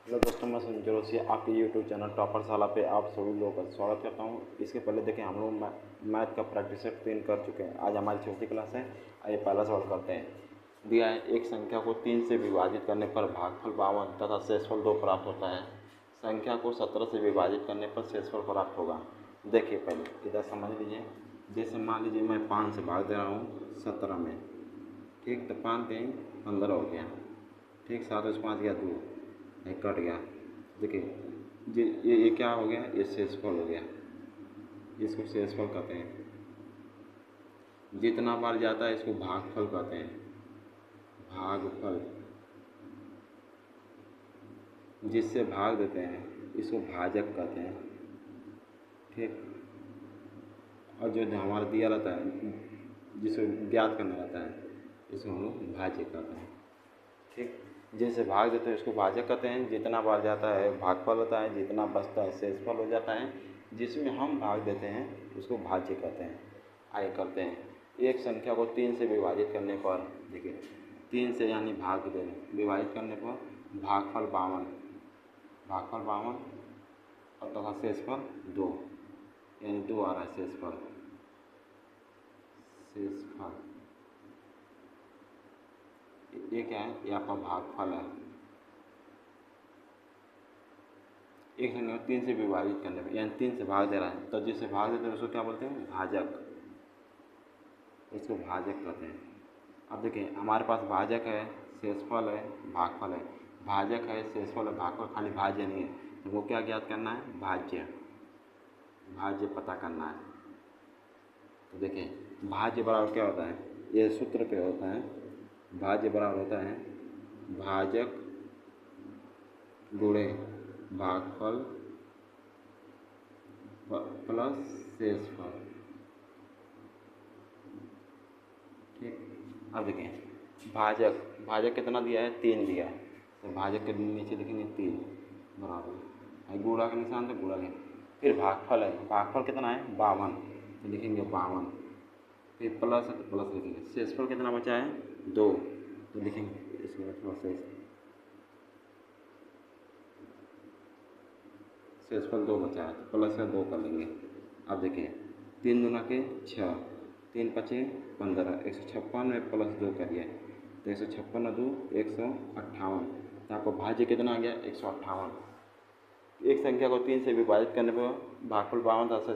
Hello दोस्तों, मैं संजय जोशी आपके यूट्यूब चैनल टॉपर साला पे आप सभी लोगों का स्वागत करता हूं। इसके पहले देखिए, हम लोग मैथ का प्रैक्टिस सेट 3 कर चुके हैं। आज हमारी चौथी क्लास है। आइए पहला सवाल करते हैं। दिया है, एक संख्या को 3 से विभाजित करने पर भागफल 52 तथा शेषफल 2 प्राप्त होता है। संख्या को 17 से विभाजित करने पर शेषफल प्राप्त होगा। देखिए पहले इधर समझ लीजिए। जैसे मान लीजिए मैं 5 से भाग दे रहा हूँ 17 में, ठीक। तो 5 3 15 हो गया, ठीक। 7 से 5 गया 2, नहीं कट गया। देखिए ये क्या हो गया, ये शेषफल हो गया। इसको शेषफल कहते हैं। जितना बार जाता है इसको भागफल कहते हैं। भागफल, जिससे भाग देते हैं इसको भाजक कहते हैं, ठीक। और जो हमारा दिया रहता है, जिसको ज्ञात करना रहता है, इसको हम लोग भाज्य कहते हैं, ठीक। जिनसे भाग देते हैं उसको भाजक कहते हैं। जितना बार जाता है भागफल होता है, जितना बचता है शेषफल हो जाता है। जिसमें हम भाग देते हैं उसको भाज्य कहते हैं। आइए करते हैं। एक संख्या को 3 से विभाजित करने पर, देखिए 3 से यानी भाग देना, विभाजित करने पर भागफल 52, भागफल 52 और तथा शेषफल 2, यानी 2 आ रहा है शेषफल। शेषफल ये क्या है, ये आपका भागफल है। एक संख्या को 3 से विभाजित करने पर, यानी 3 से भाग दे रहा है, तो जिससे भाग देते हैं उसको क्या बोलते हैं, भाजक। इसको भाजक कहते हैं। अब देखिए हमारे पास भाजक है, शेषफल है, भागफल है। भाजक है, शेषफल है, भागफल, खाली भाज्य नहीं है। तो वो क्या ज्ञात करना है, भाज्य। भाज्य पता करना है। तो देखिए भाज्य बराबर क्या होता है, ये सूत्र पे होता है। भाज्य बराबर होता है भाजक गुणे भागफल प्लस शेषफल, ठीक। अब देखिए भाजक, भाजक कितना दिया है, 3 दिया है। तो भाजक के नीचे लिखेंगे 3 बराबर, गुणा का निशान तो गुणा लेंगे। फिर भागफल है, भागफल कितना है 52, तो लिखेंगे 52। फिर प्लस है तो प्लस लिखेंगे। शेषफल कितना बचा है 2, तो लिखेंगे इसके बाद थोड़ा शेष, शेषफल 2 बचा है तो प्लस का 2 कर लेंगे। अब देखिए 3 दूना के 6, 3 पचे 15, 156 में प्लस 2 करिए तो 156 2 158। तो आपको भाज्य कितना आ गया 158। एक संख्या को 3 से विभाजित करने पर भागफल 52 तथा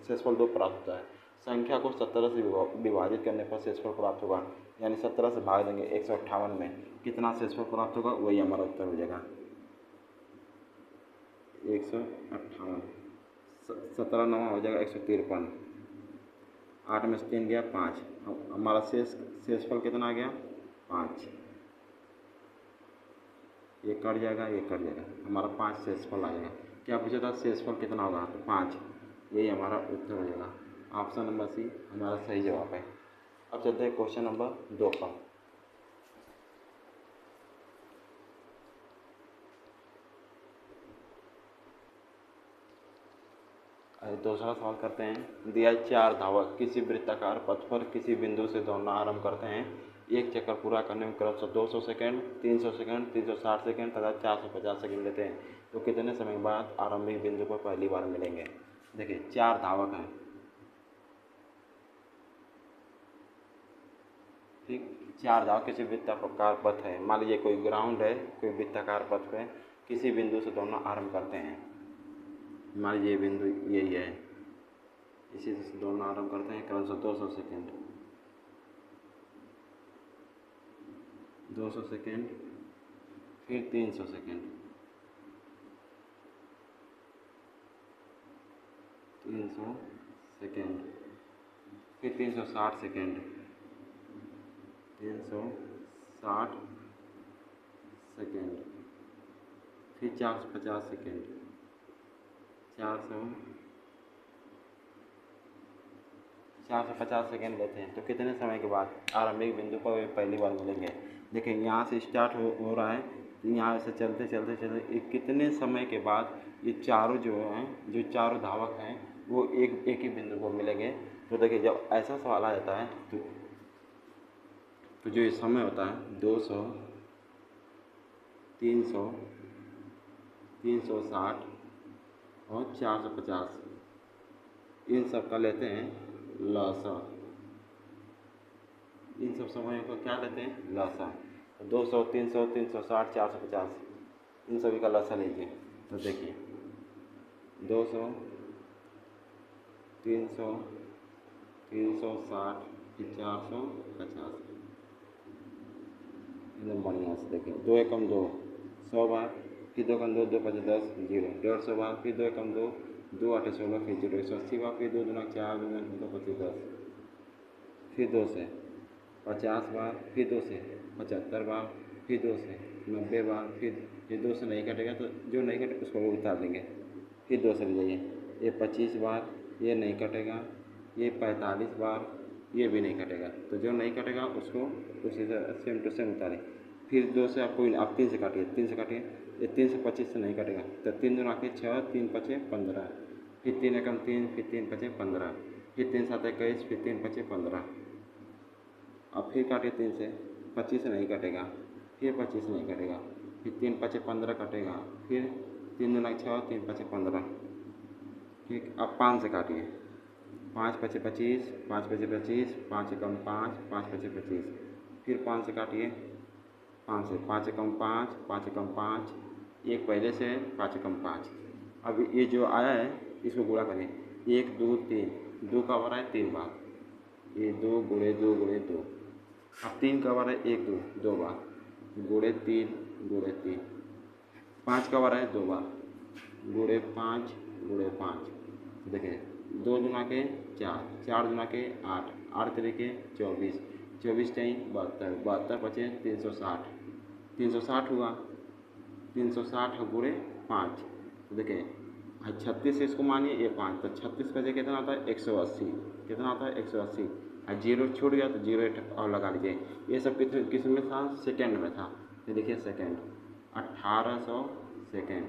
शेषफल 2 प्राप्त होता है। संख्या को 17 से विभाजित करने पर शेषफल प्राप्त होगा, यानी 17 से भाग देंगे 158 में, कितना शेषफल प्राप्त होगा, वही हमारा उत्तर हो जाएगा 158। 17 9 हो जाएगा 153, 8 में से 3 गया 5। हमारा शेषफल कितना आ गया 5। ये कट जाएगा, ये कट जाएगा, हमारा 5 शेषफल आ जाएगा। क्या पूछा था, शेषफल कितना होगा, तो 5। यही हमारा उत्तर हो जाएगा। ऑप्शन नंबर सी हमारा सही जवाब है। अब चलते हैं क्वेश्चन नंबर 2 पर। दूसरा सवाल करते हैं। दिया 4 धावक किसी वृत्ताकार पथ पर किसी बिंदु से दौड़ना आरंभ करते हैं। एक चक्कर पूरा करने में क्रमशः 200 सेकेंड, 300 सेकेंड, 360 सेकेंड तथा 450 सेकेंड लेते हैं, तो कितने समय बाद आरंभिक बिंदु पर पहली बार मिलेंगे। देखिए 4 धावक हैं, ठीक। 4 धावक किसी वृत्ताकार पथ है, मान लीजिए कोई ग्राउंड है, कोई वृत्ताकार पथ पे किसी बिंदु से दौड़ना आरंभ करते हैं। मान लीजिए बिंदु यही है, इसी से दौड़ना आरंभ करते हैं क्रमशः 200 सेकेंड, 200 सेकेंड, फिर 300 सेकेंड, 300 सेकेंड, फिर 360 सेकेंड, 360 सेकेंड, फिर 450 सेकेंड, 450 सेकेंड लेते हैं, तो कितने समय के बाद आरंभिक बिंदु पर पहली बार मिलेंगे। देखिए यहाँ से स्टार्ट हो रहा है, तो यहाँ से चलते चलते चलते ये कितने समय के बाद ये चारों जो हैं, जो चारों धावक हैं, वो एक ही बिंदु पर मिलेंगे। तो देखिए जब ऐसा सवाल आ जाता है तो जो ये समय होता है 200, 300, 360 और 450, इन सब का लेते हैं लसा। इन सब समयों का क्या लेते हैं? लसा। 200, 300, 360, 450, इन सभी का लसा लीजिए। तो देखिए 200, 300, 360, 450, एकदम बढ़िया से देखिए। 2 एकम 2, 100 बार, फिर 2 एकम 2, 2 पचे 10, जीरो। 150 बार, फिर 2 एकम 2, 2 आठे 16, फिर जीरो। 180 बार, फिर 2 दूना 4, 2 पचे 10, फिर 2 से 50 बार, फिर 2 से 75 बार, फिर 2 से 90 बार, फिर ये 2 से नहीं कटेगा तो जो नहीं कटेगा उसको वो उतार देंगे, फिर 2 से ले जाइए। ये 25 बार, ये नहीं कटेगा। ये 45 बार, ये भी नहीं कटेगा। तो जो नहीं कटेगा उसको उसी से सेम टू सेम उतारें। फिर 2 से आपको आप 3 से काटिए, 3 से काटिए। ये 3 से 25 से नहीं कटेगा तो 3 दूना के 6, 3 पचे 15, फिर 3 एकम 3, फिर 3 पचे 15, फिर 3 सात 21, फिर 3 पचे 15। अब फिर काटिए 3 से, 25 से नहीं कटेगा, फिर 25 से नहीं कटेगा, फिर 3 पचे 15 कटेगा, फिर 3 दूना 6, 3 पचे 15। ठीक, अब 5 से काटिए। 5 पचे 25, 5 पचे 25, 5 एकम 5, 5 पचे 25, फिर 5 से काटिए। 5 से 5 एकम 5, 5 एकम 5, एक पहले से 5 एकम 5। अब ये जो आया है इसको गुणा करिए। 1 2 3, 2 का बार है 3 बार, ये 2 गुणे 2 गुणे 2। अब 3 का बार है 1 2, 2 बार, गुणे 3 गुणे 3। 5 का बार है 2 बार, गुणे 5 गुणे 5। देखिए 2 दूना के 4, 4 दूना के 8, 8 तरीके 24, 24 टाइम 72, 72 पचे 360, 360 हुआ। 360 गुणे 5, तो देखिए 36 से इसको मानिए ये 5, तो 36 बजे कितना आता है? 180। कितना आता है? 180। और जीरो छूट गया तो जीरो और लगा लीजिए। ये सब किस में था? सेकेंड में था। ये देखिए सेकेंड, 1800 सेकेंड,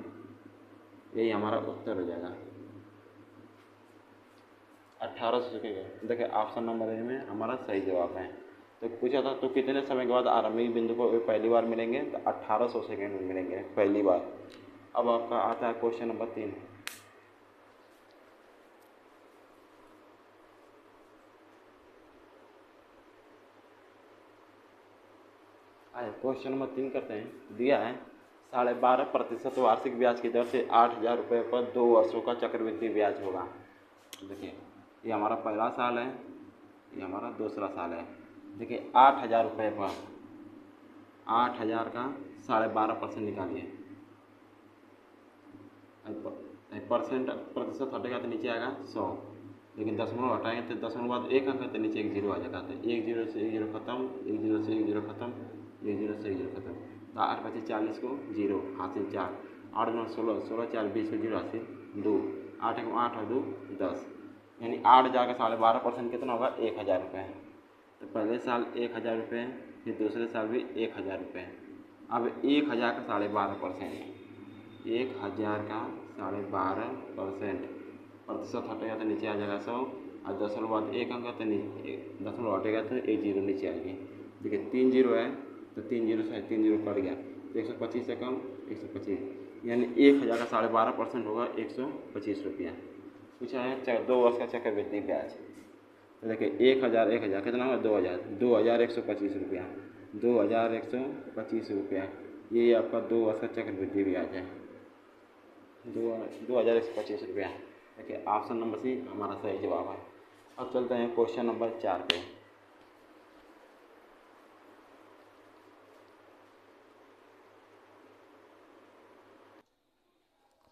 यही हमारा उत्तर हो जाएगा। 1800 सेकेंड। देखिए ऑप्शन नंबर ए में हमारा सही जवाब है। तो पूछा था तो कितने समय के बाद आरंभिक बिंदु को पहली बार मिलेंगे? तो 1800 सेकेंड में मिलेंगे पहली बार। अब आपका आता है क्वेश्चन नंबर 3। आइए क्वेश्चन नंबर 3 करते हैं। दिया है 12.5% वार्षिक ब्याज की दर से 8,000 रुपये पर 2 वर्षों का चक्रवृद्धि ब्याज होगा। देखिए ये हमारा पहला साल है, ये हमारा दूसरा साल है। देखिए 8,000 रुपये पर 8,000 का 12.5% निकालिए। प्रतिशत हटेगा तो नीचे आएगा 100, लेकिन दशमलव हटाएंगे तो दशमलव बाद एक अंक है तो नीचे एक जीरो आ जाएगा। तो एक जीरो से एक जीरो खत्म, एक जीरो से एक जीरो खत्म, एक जीरो से एक जीरो खत्म। तो 8 बचे 40 को जीरो हासिल 4, 8 9 16, 16 4 20 को जीरो हासिल 2, 8 1 8 और 2 10, यानी 8,000 का 12.5% कितना होगा? 1,000 रुपये। तो पहले साल 1,000 रुपये, फिर दूसरे साल भी 1,000 रुपये। अब 1,000 का 12.5%, 1,000 का 12.5%, प्रतिशत हटेगा तो नीचे आ जाएगा 100, और दशमलव बाद एक अंक तो दशमलव हटेगा तो एक जीरो नीचे आएगी। देखिए 3 जीरो है तो 3 जीरो से 3 जीरो कट गया तो 125 से कम 125, यानी 1,000 का 12.5% होगा 125 रुपया। पूछा है 2 वर्ष का चक्रवृद्धि ब्याज। तो देखिए 1,000 कितना होगा? 2,000, 2,125 रुपया, 2,125 रुपया, ये आपका 2 वर्ष का चक्रवृद्धि ब्याज है। 2,125 रुपया। देखिए ऑप्शन नंबर सी हमारा सही जवाब है। अब चलते हैं क्वेश्चन नंबर 4 पे।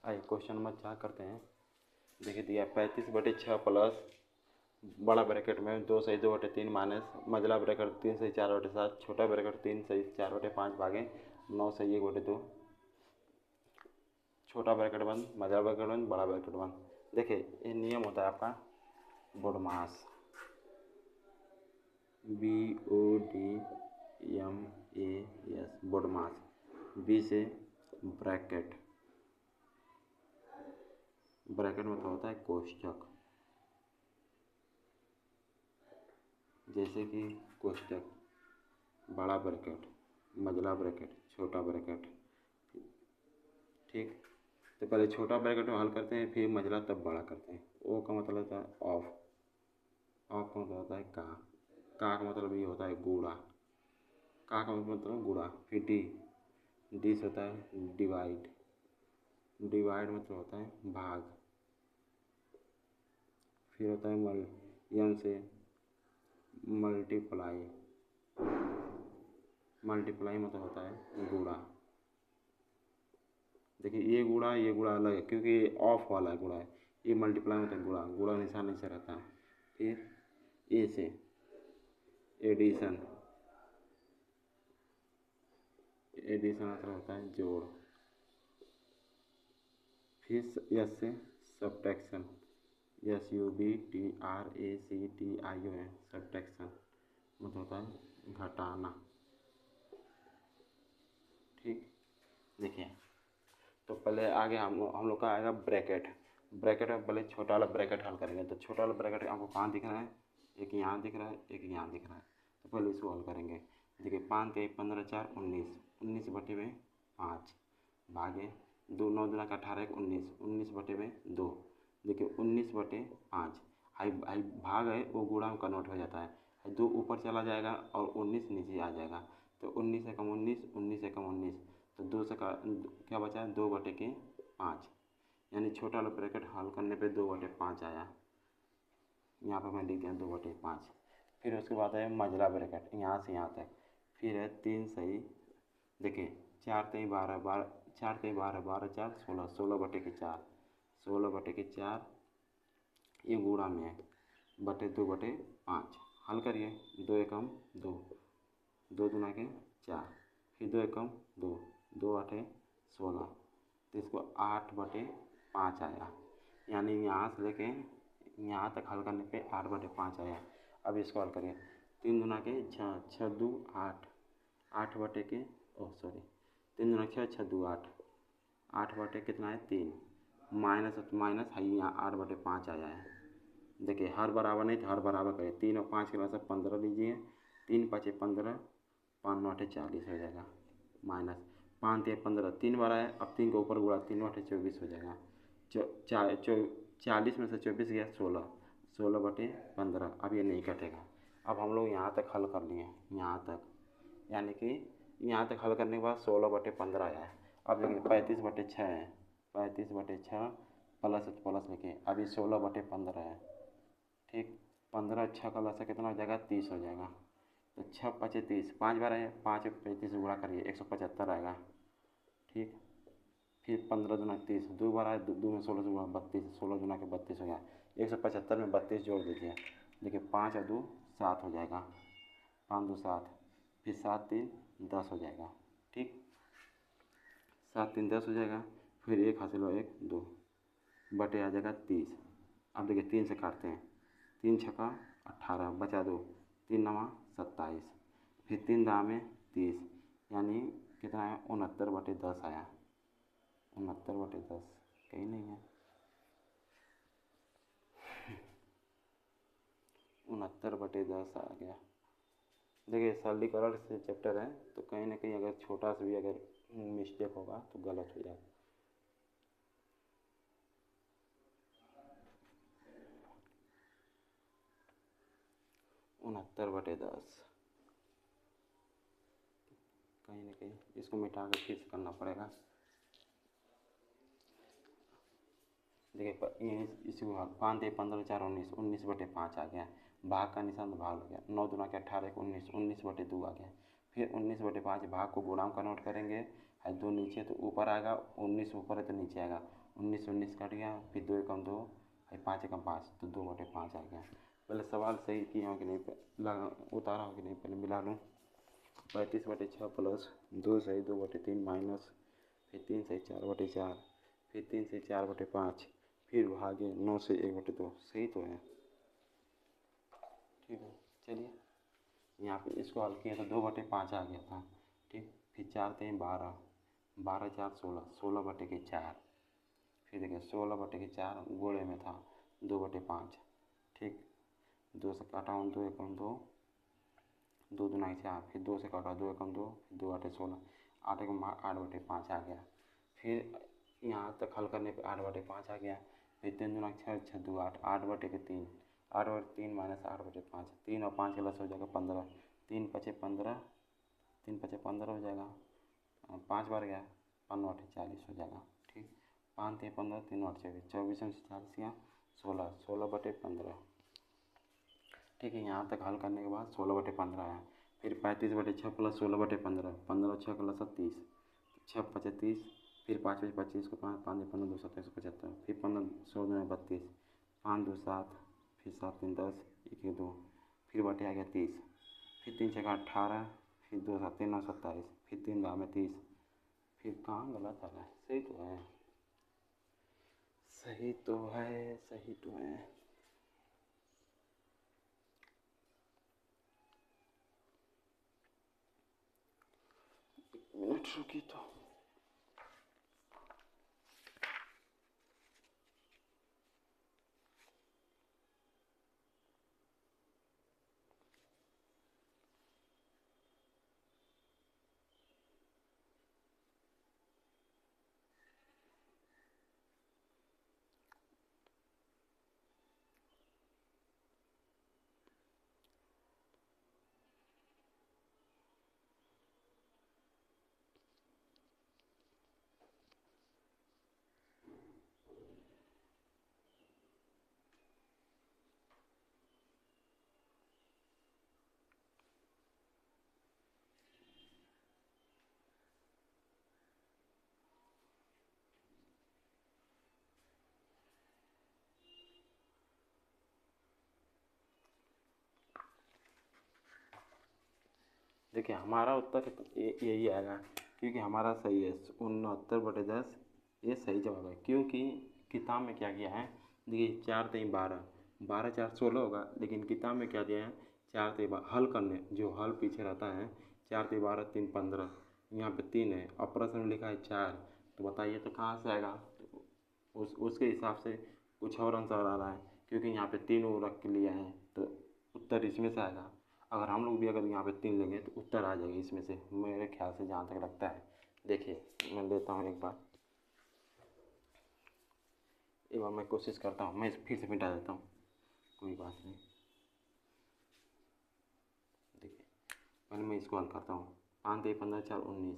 आइए क्वेश्चन नंबर 4 करते हैं। देखिए दिया 35/6 प्लस बड़ा ब्रैकेट में 2 सही 2/3 माइनस मझला ब्रैकेट 3 सही 4/7, छोटा ब्रैकेट 3 सही 4/5 भागे 9 सही 1/2, छोटा ब्रैकेट बंद, मझला ब्रैकेट बंद, बड़ा ब्रैकेट बंद। देखिए ये नियम होता है आपका बोडमास, BODMAS, बोडमास। बी से ब्रैकेट, ब्रैकेट मतलब होता है कोष्ठक, जैसे कि कोष्ठक, बड़ा ब्रैकेट, मझला ब्रैकेट, छोटा ब्रैकेट। ठीक, तो पहले छोटा ब्रैकेट में हल करते हैं, फिर मझला तब बड़ा करते हैं। ओ का मतलब होता है ऑफ, ऑफ का मतलब होता है का का मतलब ये होता है गुणा, का मतलब गुणा। फिर डी, डी से होता है डिवाइड, डिवाइड मतलब होता है भाग। फिर होता है एम से मल्टीप्लाई, मल्टीप्लाई मतलब होता है गुणा। देखिए ये गुणा अलग है क्योंकि ये ऑफ वाला गुणा है, ये मल्टीप्लाई मतलब गुणा, गुणा निशान ऐसे रहता है। फिर ए से एडिशन, एडिशन मतलब होता है जोड़। फिर यस से सब्ट्रैक्शन, SUBTRACTION, सब्ट्रैक्शन मतलब होता है घटाना। ठीक, देखिए तो पहले आगे हम लोग का आएगा ब्रैकेट। ब्रैकेट में पहले छोटा वाला ब्रैकेट हल करेंगे। तो छोटा वाला ब्रैकेट आपको कहाँ दिख रहा है, एक यहाँ दिख रहा है, एक यहाँ दिख रहा है। तो पहले इसको हल करेंगे। देखिए 5 3 15 4 19, 19 बटे में 5 भागे 2, 9 दूना का 18 1 19, 19 बटे में 2। देखिए 19 बटे 5, हाई हाई भाग है वो गुणा में कन्वर्ट हो जाता है, 2 ऊपर चला जाएगा और 19 नीचे आ जाएगा। तो 19 से कम 19, 19 से कम 19, तो 2 से का क्या बचा है 2 बटे के 5, यानी छोटा वाला ब्रैकेट हल करने पे 2 बटे 5 आया। यहाँ पर मैं लिख दिया 2 बटे 5। फिर उसके बाद है मझला ब्रैकेट, यहाँ से यहाँ तक। फिर है 3 सही, देखिए 4 3 12 12, 4 3 12 12 4 16, 16 बटे के 4, 16 बटे के 4 ये गुणा में है, बटे 2 बटे 5। हल करिए, 2 एकम 2, 2 दूना के 4, फिर 2 एकम 2, 2 आठे 16, तो इसको 8 बटे 5 आया। यानी यहाँ से लेके यहाँ तक हल करने पे 8 बटे 5 आया। अब इसको हल करिए, 3 दूना के 6, 6 2 8, 8 बटे के सॉरी 3 दूना 6, 6 2 8, 8 बटे कितना है 3, माइनस माइनस है यहाँ 8 बटे 5 आया है। देखिए हर बराबर नहीं तो हर बराबर करिए, 3 और 5 के बाद से 15 लीजिए, 3 5 15, 5 9 40 हो जाएगा, माइनस 5 3 15, 3 बार आया, अब 3 के ऊपर गुणा, 3 9 24 हो जाएगा। 40 में से 24 गया 16, 16 बटे 15, अब ये नहीं कटेगा। अब हम लोग यहाँ तक हल कर लिए, यहाँ तक, यानी कि यहाँ तक हल करने के बाद 16 बटे 15 आया है। अब देखिए 35 बटे 6 है, 35 बटे 6 प्लस प्लस लिखिए, अभी 16 बटे 15 है। ठीक, 15 6 का लसा कितना हो जाएगा 30 हो जाएगा। तो 6 5 30, 5 बार है, 5 35 गुणा करिए 175 आएगा। ठीक, फिर 15 दूना 30, 2 बार आए, 2 में 16 से गुणा 32, 16 दूना के 32 हो गया, 175 में 32 जोड़ दीजिए। देखिए 5 और 2 7 हो जाएगा, 5 2 7, फिर 7 3 10 हो जाएगा। ठीक, 7 3 10 हो जाएगा, फिर 1 हासिल हो 1 2 बटे आ जाएगा 30। अब देखिए 3 से काटते हैं, 3 छक्का 18 बचा 2, 3 नवा 27, फिर 3 दाम में 30, यानी कितना है 69 बटे 10 आया। 69 बटे 10 कहीं नहीं है, 69 बटे 10 आ गया। देखिए सरलीकरण से चैप्टर है तो कहीं ना कहीं अगर छोटा सा भी अगर मिस्टेक होगा तो गलत हो जाएगा। 69 बटे 10 कहीं ना कहीं इसको मिटा कर फिर से करना पड़ेगा। देखिए इसको 5 3 15 4 19, 19 बटे 5 आ गया, भाग का निशान तो भाग लग गया, 9 दूना के 18 19, 19 बटे 2 आ गया। फिर 19 बटे 5 भाग को गुणा में कन्वर्ट करेंगे, और 2 नीचे तो ऊपर आएगा, 19 ऊपर है तो नीचे आएगा, 19 19 कट गया, फिर 2 एकम 2, 5 एकम 5, तो 2 बटे 5 आ गया। पहले सवाल सही किए हो कि नहीं, उतारा हो कि नहीं, पहले मिला लूँ। 35 बटे 6 प्लस 2 सही 2 बटे 3 माइनस, फिर 3 सही 4 बटे 4, फिर 3 से 4 बटे 5, फिर भागे 9 से 1 बटे 2, सही तो है। ठीक है, चलिए यहाँ पे इसको हल किया तो 2 बटे 5 आ गया था। ठीक, फिर 4 3 12, 12 4 16, 16 बटे के 4, फिर देखिए 16 बटे के 4 गोले में था 2 बटे 5। ठीक, 2 से काटा हूँ 2 एकम 2, 2 दूना 4, फिर 2 से काटा 2 एकम 2, फिर 2 आठे 16, 8 एकम 8 बटे 5 आ गया। फिर यहाँ तक हल करने पे 8/5 आ गया। फिर 3 दूना 6, 6 दो 8, 8/3, 8/3 माइनस 8/5, 3 और 5 का लस हो जाएगा 15, 3 पचे 15, 3 पचे 15 हो जाएगा, 5 बार गया 5×8 40 हो जाएगा। ठीक, 5 3 15, 3 8 24, 24 में से 40 गया 16, 16/15। ठीक है, यहाँ तक हल करने के बाद 16/15 आया। फिर 35/6 प्लस 16/15, 15 6 का लसा 30, 6 पचे 30, फिर 5 पचे 25 को 5 5 15 2 7 175, फिर 15 16 32, 5 2 7, फिर 7 3 10, 1 1 2, फिर बटे आ गया 30, फिर 3 6 18, फिर 2 7 3 9 27, फिर 3 दाम में 30, फिर कहाँ गलत आ रहा है? सही तो है, सही तो है, सही तो है। मिनट रुकी तो देखिए हमारा उत्तर यही आएगा, क्योंकि हमारा सही है 69/10, ये सही जवाब है। क्योंकि किताब में क्या किया है, देखिए 4 3 12, 12 4 16 होगा, लेकिन किताब में क्या दिया है 4 3 12 हल करने, जो हल पीछे रहता है 4 3 12 3 15, यहाँ पे 3 है और प्रश्न में लिखा है 4, तो बताइए तो कहाँ से आएगा? उसके हिसाब से कुछ और आंसर आ रहा है, क्योंकि यहाँ पे 3 वो रख के लिया है, तो उत्तर इसमें से आएगा। अगर हम लोग भी अगर यहाँ पे 3 लेंगे तो उत्तर आ जाएगा इसमें से, मेरे ख्याल से जहाँ तक लगता है। देखिए मैं लेता हूँ एक बार मैं कोशिश करता हूँ, मैं फिर से मिटा देता हूँ, कोई बात नहीं। देखिए पहले मैं इसको हल करता हूँ। 5 3 15 4 19,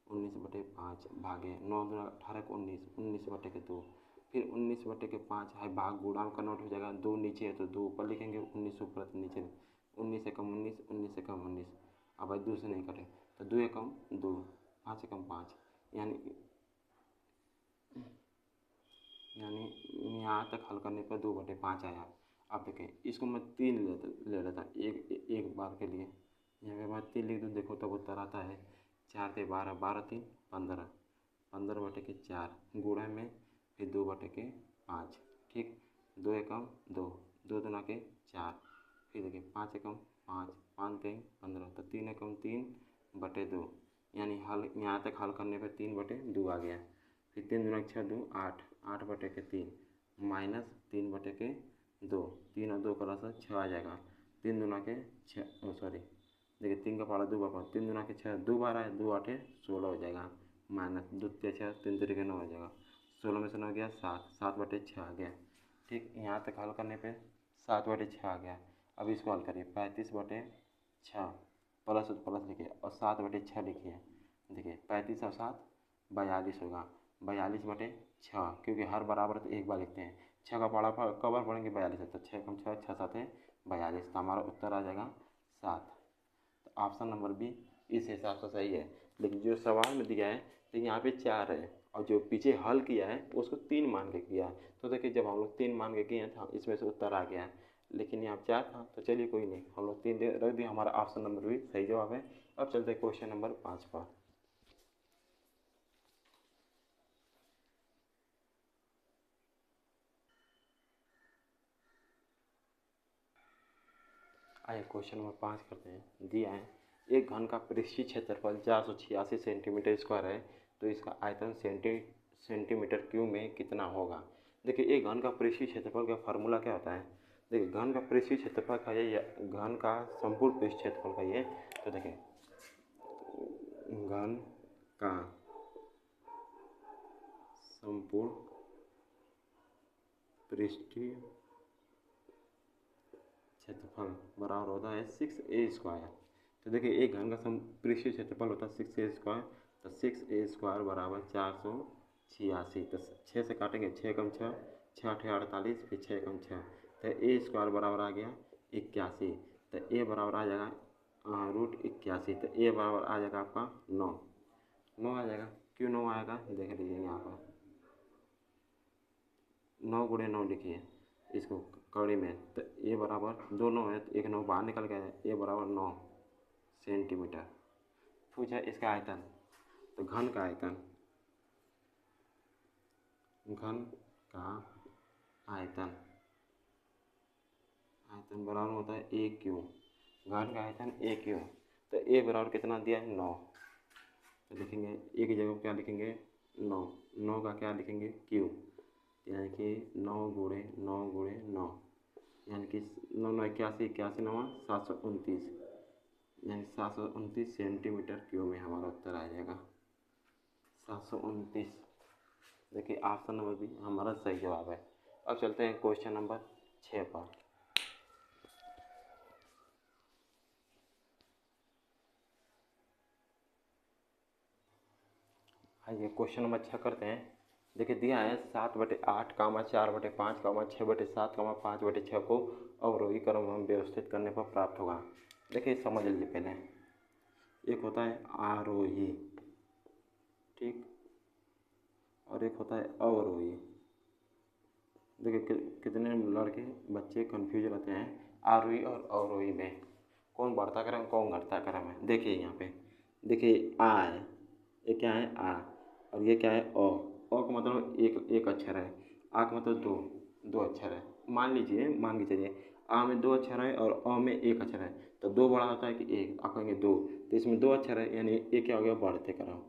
19/5 भागे 9 2 18 को 19, 19/2, फिर 19/5 है, भाग गुणा का नोट हो जाएगा, 2 नीचे है तो 2 ऊपर लिखेंगे, 19 ऊपर तो नीचे, 19 एकम 19, 19 एकम 19। अब भाई 2 से नहीं कटे तो 2 एकम 2, 5 एकम 5, यानी यहाँ तक हल करने पर 2/5 आया। अब देखें इसको मैं 3 ले लेता एक बार के लिए, यहाँ पे मैं 3 लिख दूँ, देखो तब उत्तर आता है 4 3 12, 12 3 15, 15/4 गुणा में फिर 2/5। ठीक, 2 एकम 2, 2 दूना के 4, फिर देखिए 5 एकम 5, 5 3 15, तो 3 एकम 3/2, यानी हल यहाँ तक हल करने पर 3/2 आ गया। फिर 3 दूना 6 2 8, 8/3 माइनस 3/2, 3 और 2 का लसा 6 आ जाएगा, 3 दूना के 6, सॉरी देखिए 3 का पारा 2 बार, 3 दूना के 6, 2 बार आए 2 8 16 हो जाएगा, माइनस 2 3 6, 3 3 9 हो जाएगा, 16 में से 9 गया 7, 7/6 आ गया। ठीक, यहाँ तक हल करने पे 7/6 आ गया। अब इसको हल करिए 35/6 प्लस प्लस लिखिए और 7/6 लिखिए। देखिए 35 और 7 42 होगा, 42/6, क्योंकि हर बराबर तो एक बार लिखते हैं, 6 का पारा कवर पढ़ेंगे 42 है, तो 6 कम 6 6 7 42, तो हमारा उत्तर आ जाएगा 7। तो ऑप्शन नंबर बी इस हिसाब से सही है। लेकिन जो सवाल में दिया है, तो यहाँ पे 4 है और जो पीछे हल किया है उसको 3 मान के किया है, तो देखिए जब हम लोग 3 मान के किए था इसमें से उत्तर आ गया है, लेकिन यहाँ 4 था, तो चलिए कोई नहीं, हम लोग 3 रख दिए, हमारा ऑप्शन नंबर भी सही जवाब है। अब चलते हैं क्वेश्चन नंबर 5 पर। आइए क्वेश्चन नंबर 5 करते हैं। दिया है एक घन का पृष्ठीय क्षेत्रफल 486 सेंटीमीटर स्क्वायर है, तो इसका आयतन सेंटीमीटर क्यूब में कितना होगा? देखिए एक घन का पृष्ठीय क्षेत्रफल का फार्मूला क्या होता है? देखिए घन का पृष्ठीय क्षेत्रफल का ये, घन का संपूर्ण पृष्ठ क्षेत्रफल का ये, तो देखिए घन का संपूर्ण पृष्ठीय क्षेत्रफल बराबर होता है 6a²। तो देखिए एक घन का पृष्ठीय क्षेत्रफल होता है 6a²। तो 6a² बराबर 486। तो 6 से काटेंगे, 6 कम 6, 6 8 48, फिर 6 कम 6, तो a² बराबर आ गया 81। तो a बराबर आ जाएगा √81। तो a बराबर आ जाएगा आपका 9 आ जाएगा। क्यों 9 आएगा देख लीजिए यहाँ पर, 9 × 9 लिखिए इसको कड़ी में। तो a बराबर 2 9 है, तो एक 9 बाहर निकल गया है, a बराबर 9 सेंटीमीटर। पूछा इसका आयतन, तो घन का आयतन बराबर होता है AQ। घन का आयतन AQ। तो a बराबर कितना दिया है 9। तो लिखेंगे a की जगह क्या लिखेंगे 9 का क्या लिखेंगे Q, यानी कि 9 × 9 × 9, यानी कि 9 9 81, 81 9 729, यानी 729 सेंटीमीटर क्यूब में हमारा उत्तर आ जाएगा 729। देखिए ऑप्शन नंबर भी हमारा सही जवाब है। अब चलते हैं क्वेश्चन नंबर 6 पर। आइए क्वेश्चन नंबर 6 करते हैं। देखिए दिया है 7/8, 4/5, 6/7, 5/6 को अवरोही क्रम में व्यवस्थित करने पर प्राप्त होगा। देखिए समझ लीजिए पहले, एक होता है आरोही, ठीक, और एक होता है अवरोही। देखिए कितने लड़के बच्चे कंफ्यूज रहते हैं आरोही और अवरोही में, कौन बढ़ता क्रम कौन घटता क्रम है। देखिए यहाँ पे देखिए आ है, ये क्या है आ, और ये क्या है अ का मतलब एक अक्षर है, आ का मतलब दो अक्षर है। मान के चलिए आ में 2 अक्षर है और अ में 1 अक्षर है, तो 2 बड़ा होता है कि 1, आप कहेंगे 2, तो इसमें 2 अक्षर है, यानी ये क्या हो गया बढ़ते क्रम।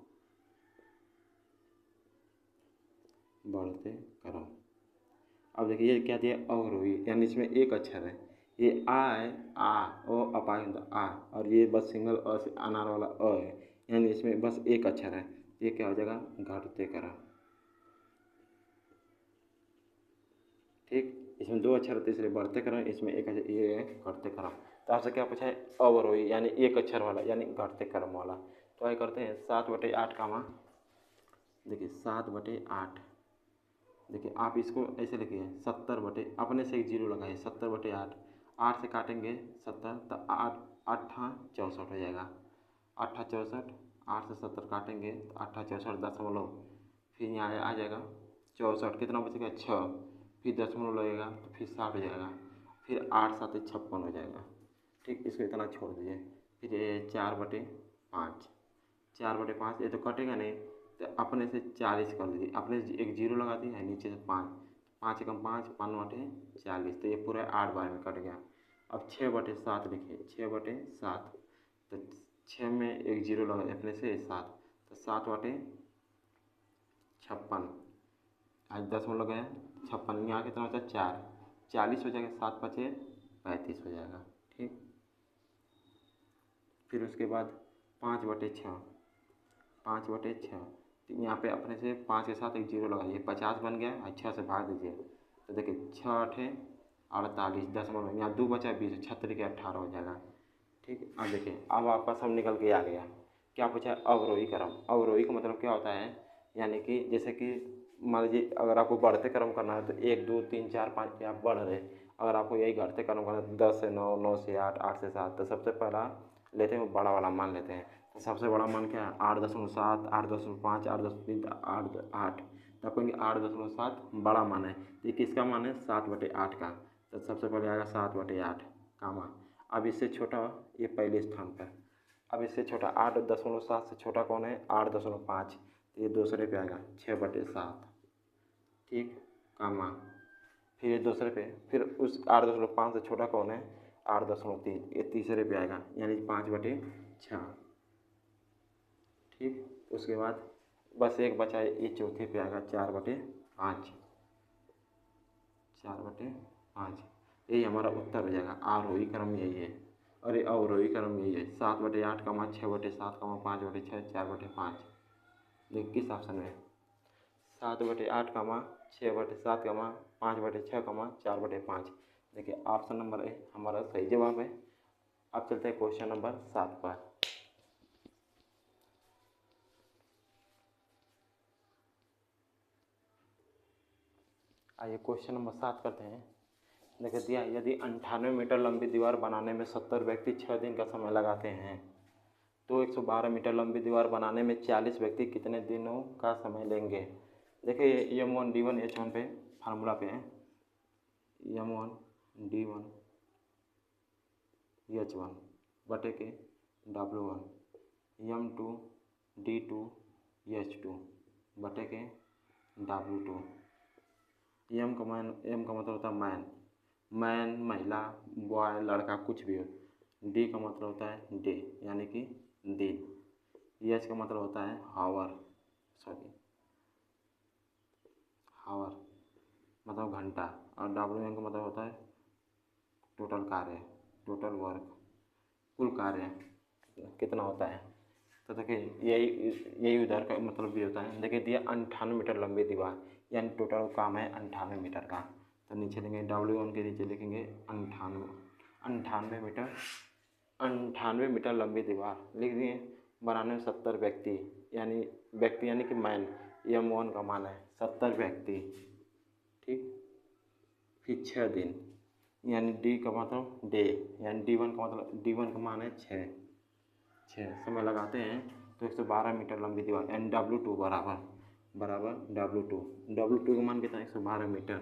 अब देखिए ये क्या दिया अवरोही, यानी इसमें 1 अक्षर है, ये आ है, आ ओ अपान आ, और ये बस सिंगल अ से अनार वाला अ है, यानी इसमें बस 1 अक्षर है, ये क्या हो जाएगा घटते क्रम। ठीक, इसमें 2 अक्षर होते इसलिए बढ़ते क्रम, इसमें 1 अक्षर ये है घटते क्रम। तो आपसे क्या पूछा है अवरोही, यानी 1 अक्षर वाला, यानी घटते क्रम वाला। तो आइए करते हैं 7/8 का मान। देखिए 7/8, देखिए आप इसको ऐसे लिखिए 70 अपने से एक जीरो लगाइए 70/8, 8 से काटेंगे 70, तो 8 8 64 हो जाएगा, 8 64, 8 से 70 काटेंगे तो 8 64 दशमलव, फिर यहाँ आ जाएगा 64, कितना बचेगा 6, फिर दशमलव लगेगा तो फिर 60 हो जाएगा, फिर 8 7 56 हो जाएगा। ठीक, इसको इतना छोड़ दीजिए। फिर ये 4/5, 4/5 ये तो कटेगा नहीं, तो अपने से 40 कर लीजिए, अपने से एक जीरो लगा दिए, नीचे से 5, 5 एकम 5, 5 40, तो ये पूरा 8 बार में कट गया। अब 6/7 लिखिए, 6/7, तो 6 में एक जीरो लगा अपने से 7, तो 7/56, आज 10 गया 56, यहाँ कितना होता है 4, 40 हो जाएगा, 7 5 35 हो जाएगा। ठीक, फिर उसके बाद 5/6, 5/6, तो यहाँ पे अपने से 5 के साथ एक जीरो लगाइए, 50 बन गया, अच्छा से भाग दीजिए, तो देखिए 6 8 48 दशमलव, यहाँ 2 बचा 20, 36 के 18 हो जाएगा। ठीक, अब देखिए अब आपका सब निकल के आ गया। क्या पूछा है अवरोही क्रम। अवरोही का मतलब क्या होता है, यानी कि जैसे कि मान लीजिए अगर आपको बढ़ते क्रम करना है तो 1 2 3 4 5 पे आप बढ़ रहे, अगर आपको यही घटते क्रम करना है तो 10 से 9, 9 से 8, 8 से 7, तो सबसे पहला लेते हैं वो बड़ा वाला मान लेते हैं। तो सबसे बड़ा मान क्या है 8.7, 8.5, 8.3, 8, तब कहेंगे 8.7 बड़ा मान है, तो ये किसका मान है 7/8 का, तो सबसे पहले आएगा 7/8 का मान। अब इससे छोटा ये पहले स्थान पर, अब इससे छोटा 8.7 से छोटा कौन है 8.5, तो ये दूसरे पे आएगा 6/7, ठीक, का मान। फिर ये दूसरे पे, फिर उस 8.5 से छोटा कौन है 8.3, ये तीसरे पे आएगा, यानी 5/6। ठीक, उसके बाद बस एक बचा है, ये चौथे पे आएगा 4/5, 4/5, यही हमारा उत्तर हो जाएगा। आरोही क्रम यही है, अरे अवरोही क्रम यही है 7/8 का मान, 6/7 का मान, 5/6, 4/5। देखिए किस ऑप्शन में 7/8 कमा 6/7 कमा 5/6 कमा 4/5। देखिए ऑप्शन नंबर ए हमारा सही जवाब है। अब चलते हैं क्वेश्चन नंबर 7 पर। आइए क्वेश्चन नंबर 7 करते हैं। देखिए दिया, यदि 98 मीटर लंबी दीवार बनाने में 70 व्यक्ति 6 दिन का समय लगाते हैं तो 112 मीटर लंबी दीवार बनाने में 40 व्यक्ति कितने दिनों का समय लेंगे। देखिए M1 D1 H1 पे फार्मूला पे है। M1 D1 H1 बटे के W1 M2 D2 H2 बटे के W2। एम का मतलब होता है मैन महिला बॉय लड़का कुछ भी हो। डी का मतलब होता है डे यानी कि दिन। एच का मतलब होता है हावर मतलब घंटा। और डब्ल्यू का मतलब होता है टोटल कार्य, टोटल वर्क, कुल कार्य कितना होता है। तो देखिए यही उधर का मतलब भी होता है। देखिए दिया 98 मीटर लंबी दीवार यानी टोटल काम है 98 मीटर का। तो नीचे लिखेंगे W1 के नीचे लिखेंगे 98 मीटर लंबी दीवार लिख दिए। बनाने में 70 व्यक्ति यानी कि मैन M1 का मान है 70 व्यक्ति, ठीक। फिर 6 दिन यानी डी का मतलब डे यानी D1 का मान है 6 समय लगाते हैं तो 112 मीटर लंबी दीवार यानी W2 बराबर W2 का मान कितना है 112 मीटर।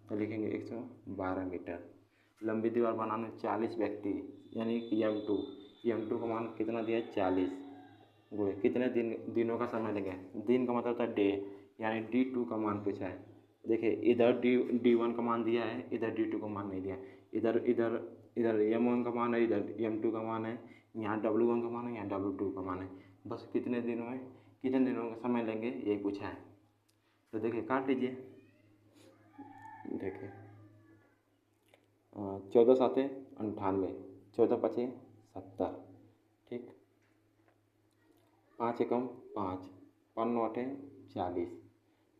तो लिखेंगे 112 मीटर। लंबी दीवार बनाने में 40 व्यक्ति यानी कि M2 का मान कितना दिया है 40 गुणे कितने दिनों का समय लेंगे। दिन का मतलब होता है डे यानी D2 का मान पूछा है। देखिए इधर D1 का मान दिया है, इधर D2 का मान नहीं दिया। इधर M1 का मान है, इधर M2 का मान है, यहाँ W1 का मान है, यहाँ W2 का मान है। बस कितने दिनों का समय लेंगे यही पूछा है। तो देखिए काट लीजिए। देखिए 14 7 98, 14 5 70, ठीक। 5 एकम 5, 5 9 8 40,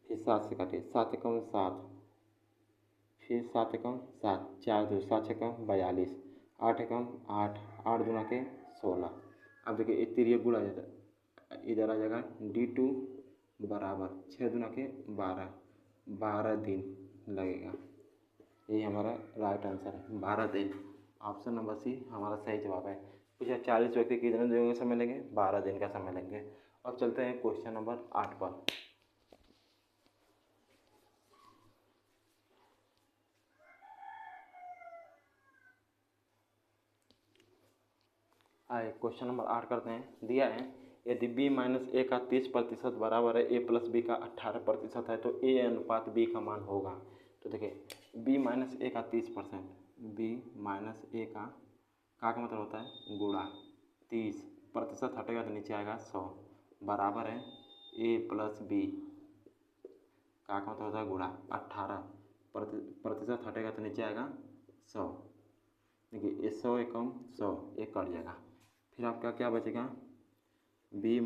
फिर 7 से काटिए 7 एकम 7, फिर 7 एकम 7, 4 2 7 एकम 42, 8 एकम 8, 8 दूना के 16। अब देखिए एक तिरिया गुणा इधर आ जाएगा D2 बराबर 6 दूना के 12 दिन लगेगा। यही हमारा राइट आंसर है 12 दिन। ऑप्शन नंबर सी हमारा सही जवाब है। पूछा 40 व्यक्ति कितने दिनों का समय लेंगे, 12 दिन का समय लेंगे। अब चलते हैं क्वेश्चन नंबर 8 पर। आइए क्वेश्चन नंबर 8 करते हैं। दिया है यदि b - a का 30% बराबर है a + b का 18% है तो a अनुपात b का मान होगा। तो देखिए b - a का 30%, b - a का मतलब होता है गुणा 30% हटेगा तो नीचे आएगा 100 बराबर है a + b का मतलब होता है गुणा 18% हटेगा तो नीचे आएगा 100। देखिए 100 एकम 100 एक कट जाएगा। फिर आपका क्या बचेगा b - a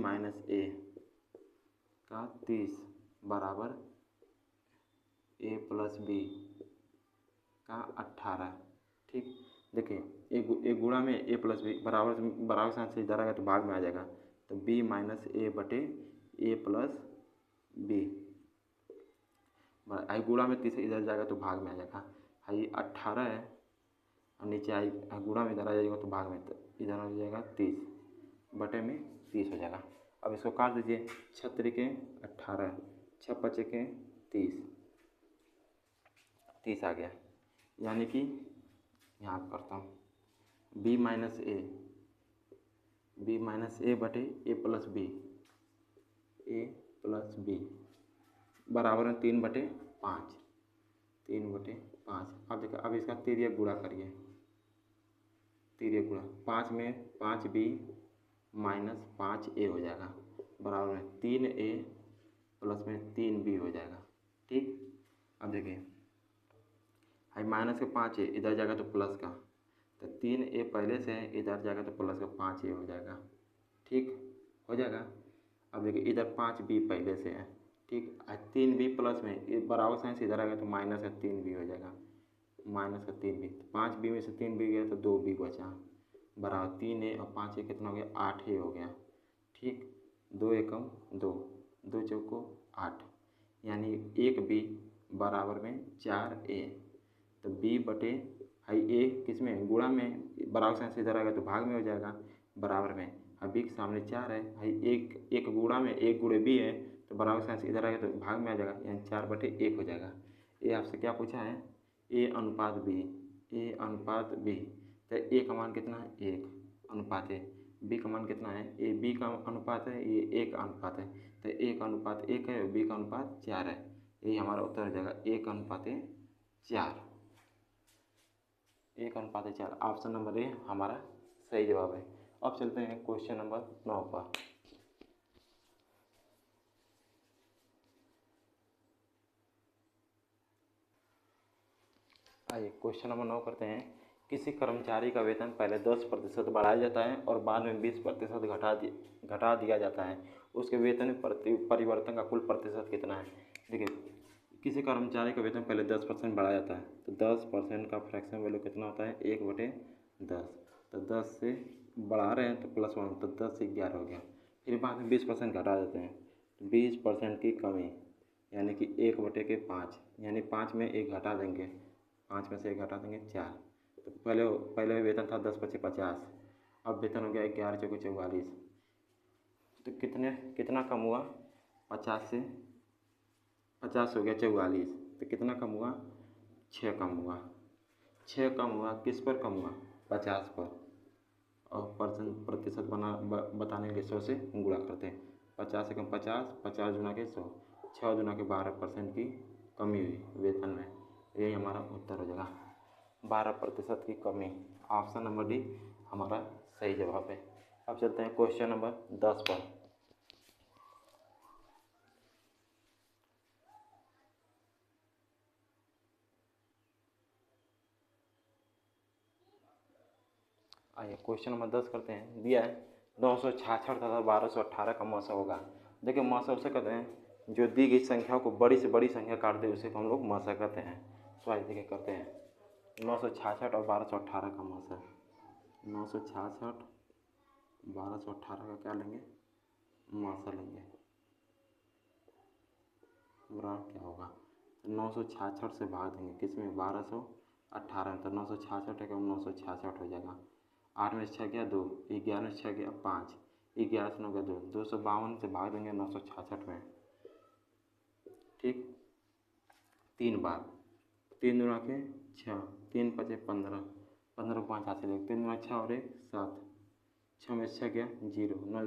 का 30 बराबर a + b का 18, ठीक। देखिए एक गुणा में a + b बराबर साइन से इधर आएगा तो भाग में आ जाएगा। तो b - a बटे a + b आई गुणा में 30 इधर जाएगा तो भाग में आ जाएगा। हाई 18 है और नीचे आई गुणा में इधर आ जाएगा तो भाग में इधर आ जाएगा 30 बटे में 30 हो जाएगा। अब इसको काट दीजिए 6 त्रिके 18, 6 पचे के 30 आ गया। यानी कि यहाँ करता हूँ b - a बटे a + b बराबर है 3/5। अब देखो अब इसका तिर्यक गुणा करिए। तिर्यक गुणा 5 में 5b - 5a हो जाएगा बराबर में 3a + में 3b हो जाएगा, ठीक। अब देखिए हाई माइनस का 5a इधर जाएगा तो प्लस का, तो 3a पहले से है इधर जाएगा तो प्लस का 5a हो जाएगा, ठीक हो जाएगा। अब देखिए इधर 5b पहले से है, ठीक। 3b प्लस में ये बराबर साइन सीधा रहेगा तो माइनस का 3b हो जाएगा, माइनस का 3b। तो 5b में से 3b गया तो 2b बचा, बराबर 3a और 5a कितना हो गया, 8a हो गया। ठीक, 2 एकम 2, 2 चौको 8, यानी 1b बराबर में 4a। तो b बटे हाई a किस में, गुणा में, बराबर साइन सीधा रहेगा तो भाग में हो जाएगा, बराबर में। अब b के सामने 4 है, हाई एक गुणा में 1 गुणे b है तो बराबर साइन सीधा रहेगा तो भाग में आ जाएगा, यानी 4/1 हो जाएगा। ये आपसे क्या पूछा है, a अनुपात b, a अनुपात b। तो a का मान कितना है, 1 अनुपात है, b का मान कितना है, a b का अनुपात है, ये a का अनुपात है। तो a का अनुपात 1 है और b का अनुपात 4 है, यही हमारा उत्तर हो जाएगा 1:4। 1:4, ऑप्शन नंबर ए हमारा सही जवाब है। अब चलते हैं क्वेश्चन नंबर 9 पर। आइए क्वेश्चन नंबर 9 करते हैं। किसी कर्मचारी का वेतन पहले 10% बढ़ाया जाता है और बाद में 20% घटा दिया जाता है, उसके वेतन में परिवर्तन का कुल प्रतिशत कितना है। देखिए, किसी कर्मचारी का वेतन पहले 10% बढ़ाया जाता है तो 10% का फ्रैक्शन वैल्यू कितना होता है, 1/10। तो 10 से बढ़ा रहे हैं तो +1, तो 10 से 11 हो गया। फिर बाद में 20% घटा देते हैं तो 20% की कमी, यानी कि 1/5, यानी 5 में 1 घटा देंगे, 5 में से 1 घटा देंगे 4। तो पहले वेतन था 10×5=50, अब वेतन हो गया 11×4=44। तो कितना कम हुआ, 50 से 50 हो गया 44, तो कितना कम हुआ, 6 कम हुआ। 6 कम हुआ, किस पर कम हुआ, 50 पर। और प्रतिशत बताने के लिए 100 से गुणा करते हैं। 50 से कम 50, 50 गुना के 100, 6 गुना के 12% की कमी हुई वेतन में, यही हमारा उत्तर हो जाएगा, 12% की कमी। ऑप्शन नंबर डी हमारा सही जवाब है। अब चलते हैं क्वेश्चन नंबर 10 पर। आइए क्वेश्चन नंबर 10 करते हैं। दिया है 966 तथा 1218 का मौसा होगा। देखिए, मौसा उसे कहते हैं जो दी गई संख्याओं को बड़ी से बड़ी संख्या काट दे, उसे हम लोग मौसा कहते हैं। सो आइए देखिए करते हैं, 966 और 1218 का मौसा। 966 1218 का क्या लेंगे, मौसा लेंगे, बराबर क्या होगा, 966 से भाग देंगे किस में, 1218 में, तो 966 है 966 हो जाएगा। 8 में से 6 गया 2, 11 में से 6 गया 5, 11 से 9 गया 2, 252 से भाग देंगे 966 में। ठीक, 3 बार, 3 दूना के 6, 3×5 = 15, 15 को 5 हाथ से लेंगे, 3 दूना 6 और 1 7, 6 में से 6 गया 0, 9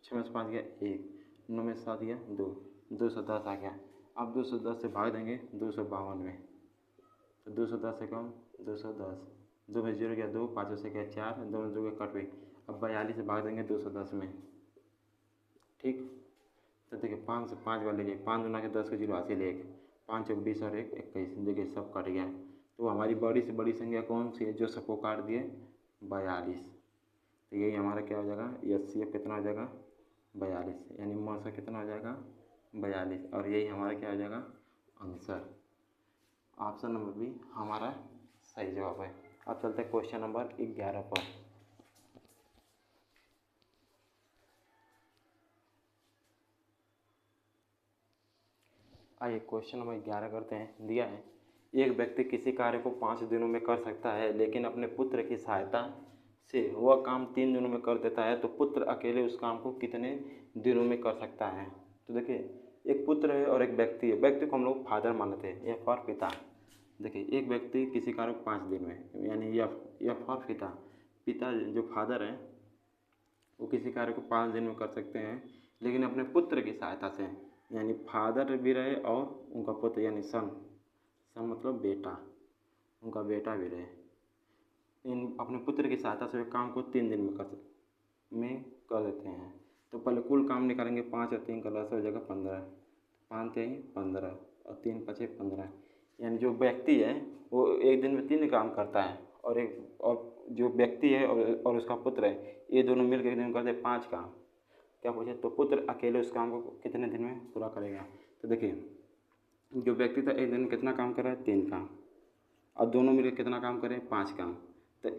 6 में से 5 गया 1, 9 में से 7 गया 2, 210 आ गया। अब 210 से भाग देंगे 252 में, तो 210 से कम 210, 2 में 0 गया 2, 5 से गया 4, 2 में 2 गया कट गई। अब 42 से भाग देंगे 210 में। ठीक, तो देखिए 5 से 5 बार लीजिए, 5 दूना के 10 को 0 हासिल 1, 5 चौक 20 और 1 21, देखिए सब कट गया। तो हमारी बड़ी से बड़ी संख्या कौन सी है जो सबको काट दिए, 42। तो यही हमारा क्या हो जाएगा, HCF कितना हो जाएगा, 42, यानी मौसा कितना हो जाएगा, 42, और यही हमारा क्या हो जाएगा, आंसर। ऑप्शन नंबर बी हमारा सही जवाब है। अब चलते हैं क्वेश्चन नंबर 11 पर। आइए क्वेश्चन नंबर 11 करते हैं। दिया है एक व्यक्ति किसी कार्य को 5 दिनों में कर सकता है, लेकिन अपने पुत्र की सहायता से वह काम 3 दिनों में कर देता है, तो पुत्र अकेले उस काम को कितने दिनों में कर सकता है। तो देखिए, एक पुत्र है और एक व्यक्ति है, व्यक्ति को हम लोग फादर मानते हैं, या फॉर पिता। देखिए, एक व्यक्ति किसी कार्य को 5 दिन में, यानी या फॉर पिता, पिता जो फादर है वो किसी कार्य को 5 दिन में कर सकते हैं, लेकिन अपने पुत्र की सहायता से, यानी फादर भी रहे और उनका पुत्र यानी सन मतलब बेटा, उनका बेटा भी रहे, इन अपने पुत्र की सहायता से वे काम को 3 दिन में कर देते हैं। तो पहले कुल काम निकालेंगे, 5 और 3 का 10 हो जाएगा 15, 5 3 15 और 3 5 15, यानी जो व्यक्ति है वो एक दिन में 3 काम करता है, और जो व्यक्ति है और उसका पुत्र है, ये दोनों मिलकर एक दिन करते हैं 5 काम। क्या पूछे, तो पुत्र अकेले उस काम को कितने दिन में पूरा करेगा। तो देखिए जो व्यक्ति था एक दिन में कितना काम कर रहा है, 3 काम, और दोनों मिलकर कितना काम करें, 5 काम। तो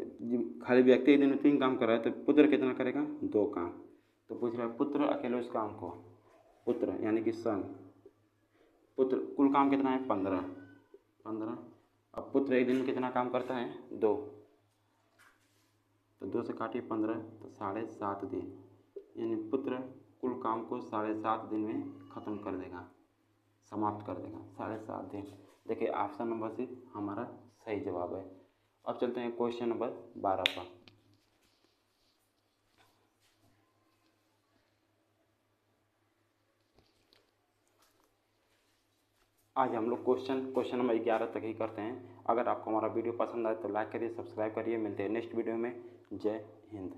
खाली व्यक्ति एक दिन में 3 काम कर रहा है, तो पुत्र कितना करेगा, 2 काम। तो पूछ रहा है पुत्र अकेले उस काम को, पुत्र यानी कि सन, पुत्र कुल काम कितना है, 15। अब पुत्र एक दिन में कितना काम करता है, 2, तो 2 से काटिए 15, तो 7.5 दिन, यानी पुत्र कुल काम को 7.5 दिन में ख़त्म कर देगा, समाप्त कर देगा, 7.5 दिन। देखिए ऑप्शन नंबर सी हमारा सही जवाब है। अब चलते हैं क्वेश्चन नंबर 12 पर। आज हम लोग क्वेश्चन नंबर 11 तक ही करते हैं। अगर आपको हमारा वीडियो पसंद आए तो लाइक करिए, सब्सक्राइब करिए। मिलते हैं नेक्स्ट वीडियो में। जय हिंद।